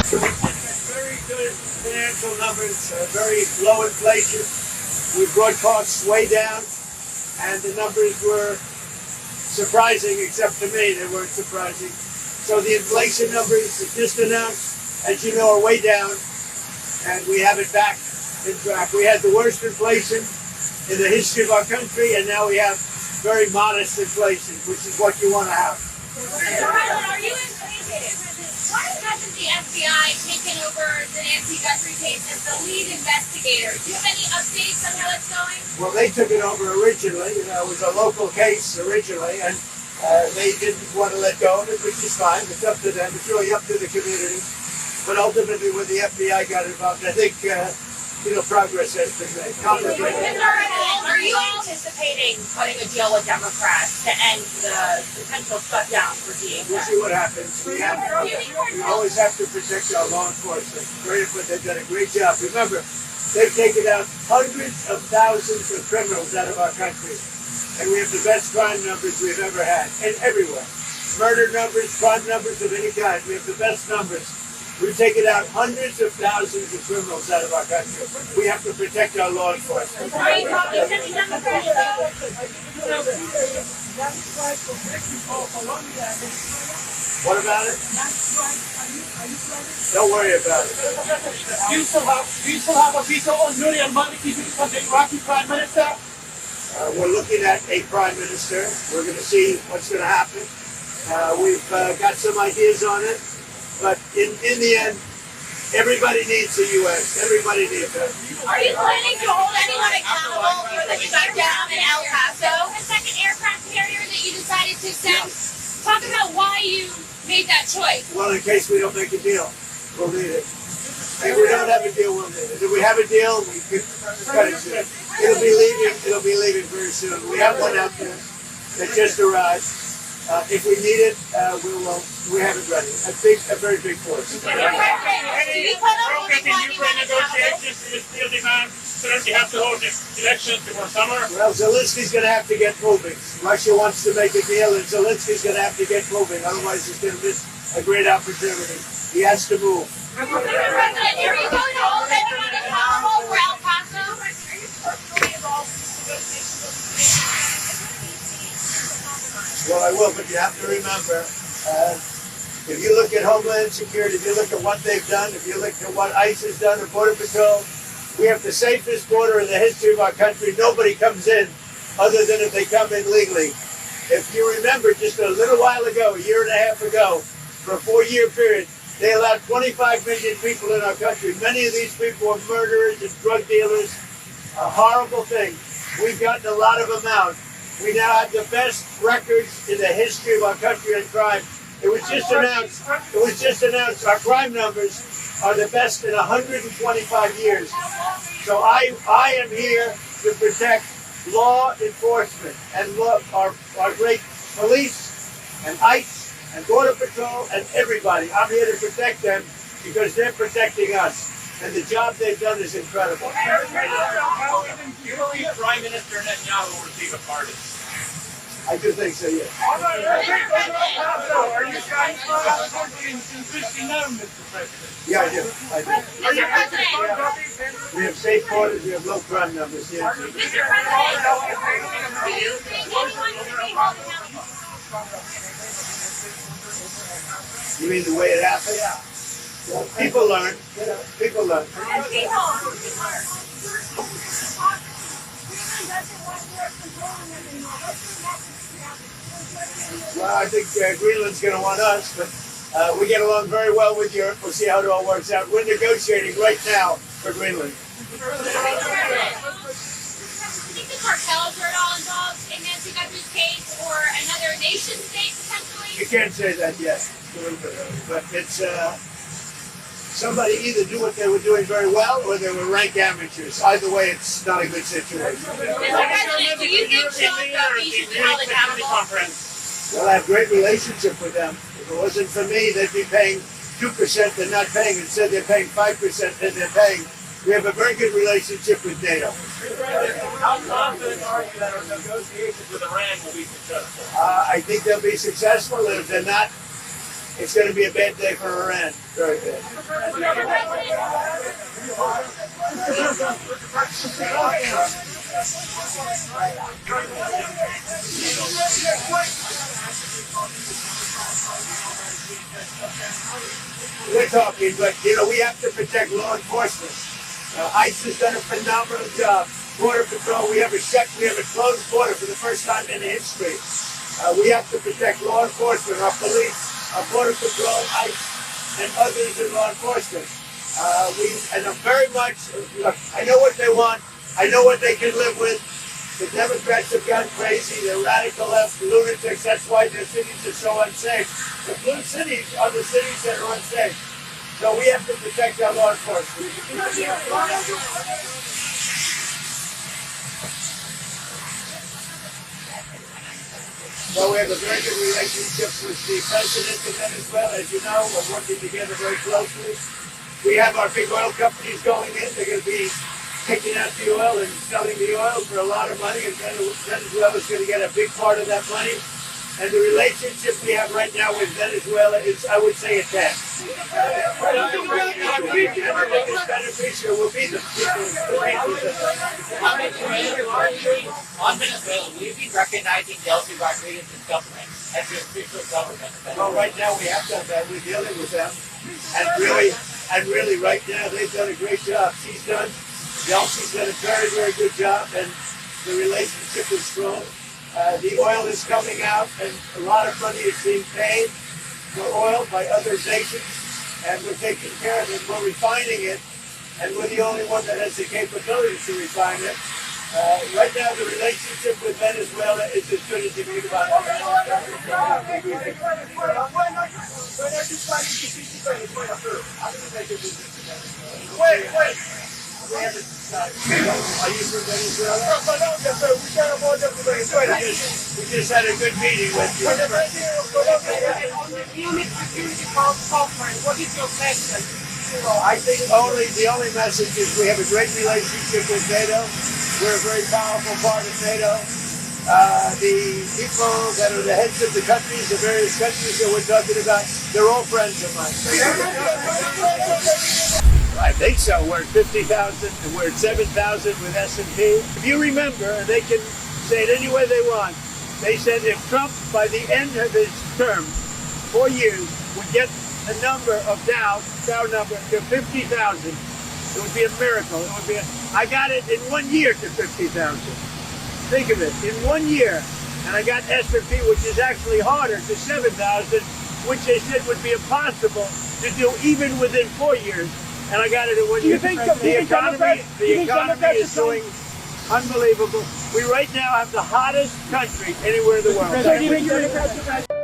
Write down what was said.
Very good financial numbers, very low inflation. We brought costs way down, and the numbers were surprising, except to me, they weren't surprising. So the inflation numbers that just announced, as you know, are way down, and we have it back in track. We had the worst inflation in the history of our country, and now we have very modest inflation, which is what you want to have. Are you why hasn't the FBI taken over the Nancy Guthrie case as the lead investigator? Do you have any updates on how that's going? Well, they took it over originally. It was a local case originally, and they didn't want to let go of it, which is fine. It's up to them. It's really up to the community. But ultimately, when the FBI got involved, I think progress has been made. Are you anticipating cutting a deal with Democrats to end the potential shutdown for DHS? We'll see what happens. We always have to protect our law enforcement. But they've done a great job. Remember, they've taken out hundreds of thousands of criminals out of our country. And we have the best crime numbers we've ever had. And everywhere. Murder numbers, crime numbers of any kind. We have the best numbers. We've taken out hundreds of thousands of criminals out of our country. We have to protect our law enforcement. Are you talking to the Democrats? What about it? Don't worry about it. Do you still have a veto on Nouriel Maliki because the Iraqi Prime Minister? We're looking at a prime minister. We're going to see what's going to happen. We've got some ideas on it. But in the end, everybody needs the U.S. Everybody needs it. Are you planning to hold anyone accountable for the shutdown in El Paso? The second aircraft carrier that you decided to send? Talk about why you made that choice. Well, in case we don't make a deal, we'll need it. If we don't have a deal, we'll need it. If we have a deal, we could cut it soon. It'll be leaving very soon. We have one out there that just arrived. If we need it, we have it ready. A very big force. Can you negotiations for this deal demand so that you have to hold elections before summer? Well, Zelensky's going to have to get moving. Russia wants to make a deal, and Zelensky's going to have to get moving. Otherwise, he's going to miss a great opportunity. He has to move. Mr. President, are you going to hold anyone accountable for El Paso? Well, I will, but you have to remember, if you look at Homeland Security, if you look at what they've done, if you look at what ICE has done, or Border Patrol, we have the safest border in the history of our country. Nobody comes in other than if they come in legally. If you remember, just a little while ago, a year and a half ago, for a 4-year period, they allowed 25 million people in our country. Many of these people are murderers and drug dealers. A horrible thing. We've gotten a lot of them out. We now have the best records in the history of our country on crime. It was just announced our crime numbers are the best in 125 years. So I am here to protect law enforcement and our great police and ICE and Border Patrol and everybody. I'm here to protect them because they're protecting us. And the job they've done is incredible. How do you believe Prime Minister Netanyahu will receive a pardon? I do think so, yes. Are you guys insisting now, Mr. President? Yeah, I do. We have safe borders, we have low crime numbers. Yes. Mr. President, do you think anyone should be held accountable? You mean the way it happened? Yeah. Well, people learn. People learn. Well, I think Greenland's going to want us, but we get along very well with Europe. We'll see how it all works out. We're negotiating right now for Greenland. Do you think the cartels are at all involved in Nancy Guthrie's case or another nation state potentially? You can't say that yet. But it's somebody either do what they were doing very well or they were rank amateurs. Either way, it's not a good situation. Mr. President, do you think Sean Duffy should be held accountable? Well, I have a great relationship with them. If it wasn't for me, they'd be paying 2%. They're not paying. Instead, they're paying 5%, and they're paying. We have a very good relationship with NATO. How confident are you that our negotiations with Iran will be successful? I think they'll be successful, and if they're not, it's going to be a bad day for Iran. Very bad. We're talking, but we have to protect law enforcement. ICE has done a phenomenal job. Border Patrol, we have a closed border for the first time in history. We have to protect law enforcement, our police, our Border Patrol, ICE, and others in law enforcement. And I'm very much, look, I know what they want. I know what they can live with. The Democrats have gone crazy. They're radical left lunatics. That's why their cities are so unsafe. The blue cities are the cities that are unsafe. So we have to protect our law enforcement. So we have a very good relationship with the president of Venezuela. As you know, we're working together very closely. We have our big oil companies going in. They're going to be taking out the oil and selling the oil for a lot of money, and Venezuela's going to get a big part of that money. And the relationship we have right now with Venezuela is, I would say, a 10. It's beneficial. Will be the people. On Venezuela, will you be recognizing Delcy Rodríguez's government as your official government? Well, right now we have done that. We're dealing with them, and really, right now they've done a great job. Delcy's done a very, very good job, and the relationship is strong. The oil is coming out, and a lot of money is being paid for oil by other nations, and we're taking care of it. We're refining it, and we're the only one that has the capability to refine it. Right now, the relationship with Venezuela is as good as you can find. Wait. Are you from Venezuela? We just had a good meeting with you. On the Munich Security Conference, what is your message? I think the only message is we have a great relationship with NATO. We're a very powerful part of NATO. The people that are the heads of the countries, the various countries that we're talking about, they're all friends of mine. I think so. We're at 50,000 and we're at 7,000 with S&P. If you remember, and they can say it any way they want, they said if Trump, by the end of his term, 4 years, would get the number of Dow number to 50,000, it would be a miracle. I got it in 1 year to 50,000. Think of it, in 1 year. And I got S&P, which is actually harder, to 7,000, which they said would be impossible to do even within 4 years. And I got it in 1 year. The economy is doing unbelievable. We right now have the hottest country anywhere in the world.